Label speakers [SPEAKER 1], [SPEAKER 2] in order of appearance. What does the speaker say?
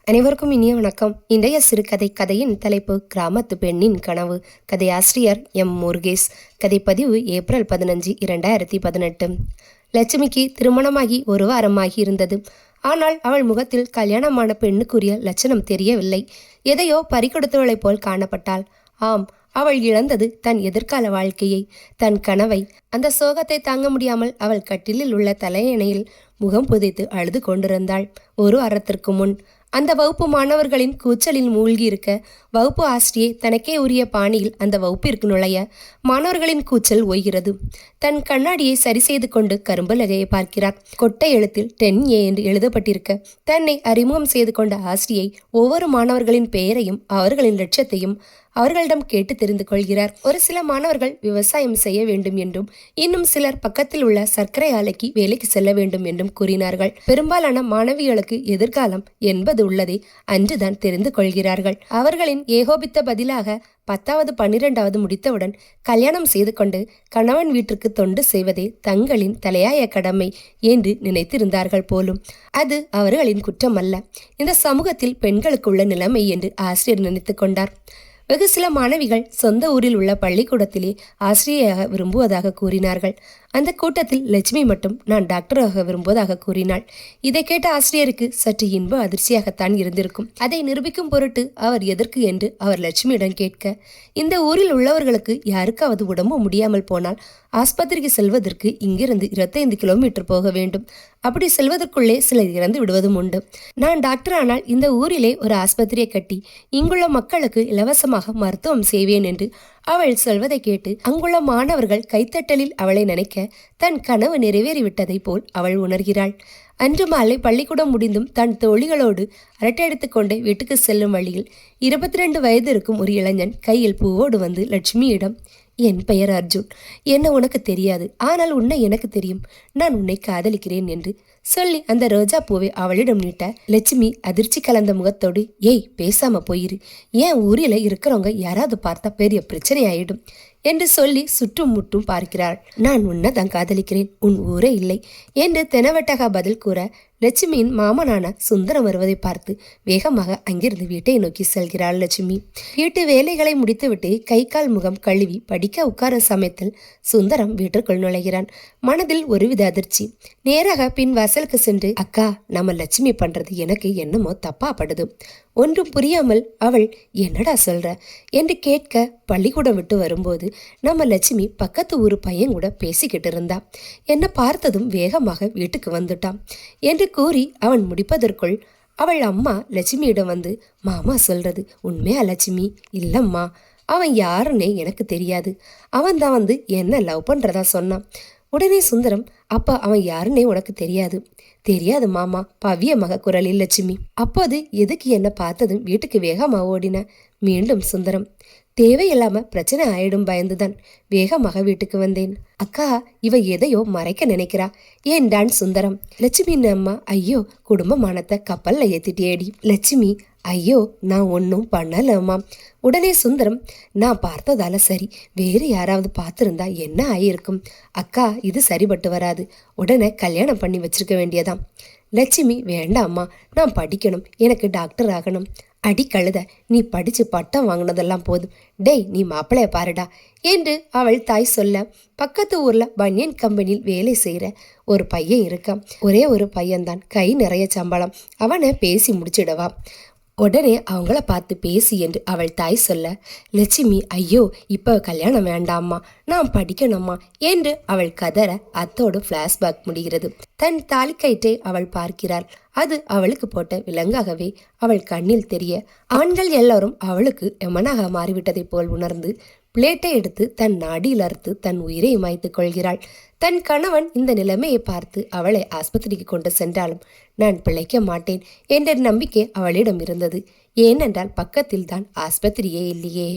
[SPEAKER 1] அனைவருக்கும் இனிய வணக்கம். இன்றைய சிறுகதை கதையின் தலைப்பு கிராமத்து பெண்ணின் கனவு. கதையாசிரியர் எம் முருகேஷ். கதைப்பதிவு ஏப்ரல் 15, 2018. லட்சுமிக்கு திருமணமாகி ஒரு வாரமாகி இருந்தது. ஆனால் அவள் முகத்தில் கல்யாணமான பெண்ணுக்குரிய லட்சணம் தெரியவில்லை. எதையோ பறிகொடுத்தவளைப் போல் காணப்பட்டாள். ஆம், அவள் இழந்தது தன் எதிர்கால வாழ்க்கையை, தன் கனவை. அந்த சோகத்தை தாங்க முடியாமல் அவள் கட்டிலில் உள்ள தலையணையில் முகம் புதைத்து அழுது கொண்டிருந்தாள். ஒரு வாரத்திற்கு முன் அந்த வகுப்பு மாணவர்களின் கூச்சலில் மூழ்கி இருக்க வகுப்பு ஆசிரியை தனக்கே உரிய பாணியில் அந்த வகுப்பிற்கு நுழைய மாணவர்களின் கூச்சல் ஓய்கிறது. தன் கண்ணாடியை சரி செய்து கொண்டு கரும்பலகையை பார்க்கிறார். கொட்டை எழுத்தில் 10A என்று எழுதப்பட்டிருக்க தன்னை அறிமுகம் செய்து கொண்ட ஆசிரியை ஒவ்வொரு மாணவர்களின் பெயரையும் அவர்களின் லட்சியத்தையும் அவர்களிடம் கேட்டு தெரிந்து கொள்கிறார். ஒரு சில மாணவர்கள் விவசாயம் செய்ய வேண்டும் என்றும் இன்னும் சிலர் பக்கத்தில் உள்ள சர்க்கரை ஆலைக்கு வேலைக்கு செல்ல வேண்டும் என்றும் கூறினார்கள். பெரும்பாலான மாணவிகளுக்கு எதிர்காலம் என்பது உள்ளதை அன்றுதான் தெரிந்து கொள்கிறார்கள். அவர்களின் ஏகோபித்த பதிலாக 10வது 12வது முடித்தவுடன் கல்யாணம் செய்து கொண்டு கணவன் வீட்டிற்கு தொண்டு செய்வதே தங்களின் தலையாய கடமை என்று நினைத்திருந்தார்கள் போலும். அது அவர்களின் குற்றம் அல்ல, இந்த சமூகத்தில் பெண்களுக்குள்ள நிலைமை என்று ஆசிரியர் நினைத்து கொண்டார். வெகு சில மாணவிகள் சொந்த ஊரில் உள்ள பள்ளிக்கூடத்திலே ஆசிரியையாக விரும்புவதாக கூறினார்கள். அந்த கூட்டத்தில் லட்சுமி மட்டும் நான் டாக்டராக விரும்புவதாக கூறினாள். இதை கேட்ட ஆசிரியருக்கு சற்று இன்ப அதிர்ச்சியாகத்தான் இருந்திருக்கும். அதை நிரூபிக்கும் பொருட்டு அவர் எதற்கு என்று அவர் லட்சுமியிடம் கேட்க, இந்த ஊரில் உள்ளவர்களுக்கு யாருக்காவது உடம்பு முடியாமல் போனால் ஆஸ்பத்திரிக்கு செல்வதற்கு இங்கிருந்து 25 கிலோமீட்டர் போக வேண்டும். அப்படி செல்வதற்குள்ளே சிலர் இறந்து விடுவதும் உண்டு. நான் டாக்டர் ஆனால் இந்த ஊரிலே ஒரு ஆஸ்பத்திரியை கட்டி இங்குள்ள மக்களுக்கு இலவசமாக மருத்துவம் செய்வேன் என்று அவள் சொல்வதை கேட்டு அங்குள்ள மாணவர்கள் கைத்தட்டலில் அவளை நினைக்க தன் கனவு நிறைவேறிவிட்டதை போல் அவள் உணர்கிறாள். அன்று மாலை பள்ளிக்கூடம் முடிந்தும் தன் தோழிகளோடு அரட்டை எடுத்துக்கொண்டு வீட்டுக்கு செல்லும் வழியில் 22 வயது இருக்கும் ஒரு இளைஞன் கையில் பூவோடு வந்து லட்சுமியிடம், என் பெயர் அர்ஜுன், என்ன உனக்கு தெரியாது, ஆனால் உன்னை எனக்கு தெரியும், நான் உன்னை காதலிக்கிறேன் என்று சொல்லி அந்த ரோஜா பூவை அவளிடம் நீட்ட லட்சுமி அதிர்ச்சி கலந்த முகத்தோடு, ஏய் பேசாம போயிரு, ஏன் ஊரில் இருக்கிறவங்க யாராவது பார்த்தா பெரிய பிரச்சனை ஆயிடும் என்று சொல்லி சுற்றும் முற்றும் பார்க்கிறாள். நான் உன்னை தான் காதலிக்கிறேன், உன் ஊரே இல்லை என்று தெனவட்டகா பதில் கூற லட்சுமியின் மாமனான சுந்தரம் வருவதை பார்த்து வேகமாக அங்கிருந்து வீட்டை நோக்கி செல்கிறாள் லட்சுமி. வீட்டு வேலைகளை முடித்துவிட்டு கை கால் முகம் கழுவி படிக்க உட்கார சமயத்தில் சுந்தரம் வீட்டிற்குள் நுழைகிறான். மனதில் ஒருவித அதிர்ச்சி. நேராக பின் வாசலுக்கு சென்று, அக்கா, நம்ம லட்சுமி பண்றது எனக்கு என்னமோ தப்பா படுது. ஒன்றும் புரியாமல் அவள், என்னடா சொல்ற என்று கேட்க, பள்ளிக்கூடம் விட்டு வரும்போது நம்ம லட்சுமி பக்கத்து ஊர் பையன் கூட பேசிக்கிட்டு இருந்தா, என்னை பார்த்ததும் வேகமாக வீட்டுக்கு வந்துட்டான் என்று கூறி அவன் முடிப்பதற்குள் அவள் அம்மா லட்சுமியிடம் வந்து, மாமா சொல்றது உண்மையா லட்சுமி? இல்லம்மா, அவன் யாருன்னே எனக்கு தெரியாது, அவன் தான் வந்து என்ன லவ் பண்றதா சொன்னான். உடனே சுந்தரம், அப்ப அவன் யாருன்னே உனக்கு தெரியாது? தெரியாது மாமா, பவ்யமாக குரலில் லட்சுமி. அப்போது எதுக்கு என்ன பார்த்ததும் வீட்டுக்கு வேகமா ஓடின? மீண்டும் சுந்தரம், தேவையில்லாம பிரச்சனை ஆயிடும் பயந்துதான் வேகமாக வீட்டுக்கு வந்தேன். அக்கா, இவ எதையோ மறைக்க நினைக்கிறா ஏன்டான் சுந்தரம். லட்சுமியின் அம்மா, ஐயோ குடும்பமானத்தை கப்பல்ல ஏத்திட்டேடி. லட்சுமி, ஐயோ நான் ஒன்றும் பண்ணலம்மா. உடனே சுந்தரம், நான் பார்த்ததால சரி, வேறு யாராவது பார்த்துருந்தா என்ன ஆகியிருக்கும்? அக்கா, இது சரிபட்டு வராது, உடனே கல்யாணம் பண்ணி வச்சிருக்க வேண்டியதாம். லட்சுமி, வேண்டாம்மா, நான் படிக்கணும், எனக்கு டாக்டர் ஆகணும். அடி கழுத, நீ படிச்சு பட்டம் வாங்கினதெல்லாம் போதும், டேய் நீ மாப்பிளைய பாருடா என்று அவள் தாய் சொல்ல, பக்கத்து ஊர்ல பனியன் கம்பெனியில் வேலை செய்யற ஒரு பையன் இருக்கான். ஒரே ஒரு பையன்தான், கை நிறைய சம்பளம், அவனை பேசி முடிச்சிடவா. உடனே அவங்கள பார்த்து பேசி என்று அவள் தாய் சொல்ல, லட்சுமி, ஐயோ இப்ப கல்யாணம் வேண்டாம்மா, நான் படிக்கணும்மா என்று அவள் கதற அத்தோடு பிளாஷ்பேக் முடிகிறது. தன் தாலிக்கயிற்றை அவள் பார்க்கிறாள். அது அவளுக்கு போட்ட விலங்காகவே அவள் கண்ணில் தெரிய ஆண்கள் எல்லாரும் அவளுக்கு எமனாக மாறிவிட்டதை போல் உணர்ந்து பிளேட்டை எடுத்து தன் நாடியில் அறுத்து தன் உயிரை மாய்த்து கொள்கிறாள். தன் கணவன் இந்த நிலைமையை பார்த்து அவளை ஆஸ்பத்திரிக்கு கொண்டு சென்றாலும் நான் பிழைக்க மாட்டேன் என்ற நம்பிக்கை அவளிடம் இருந்தது. ஏனென்றால் பக்கத்தில் தான் ஆஸ்பத்திரியே இல்லையே.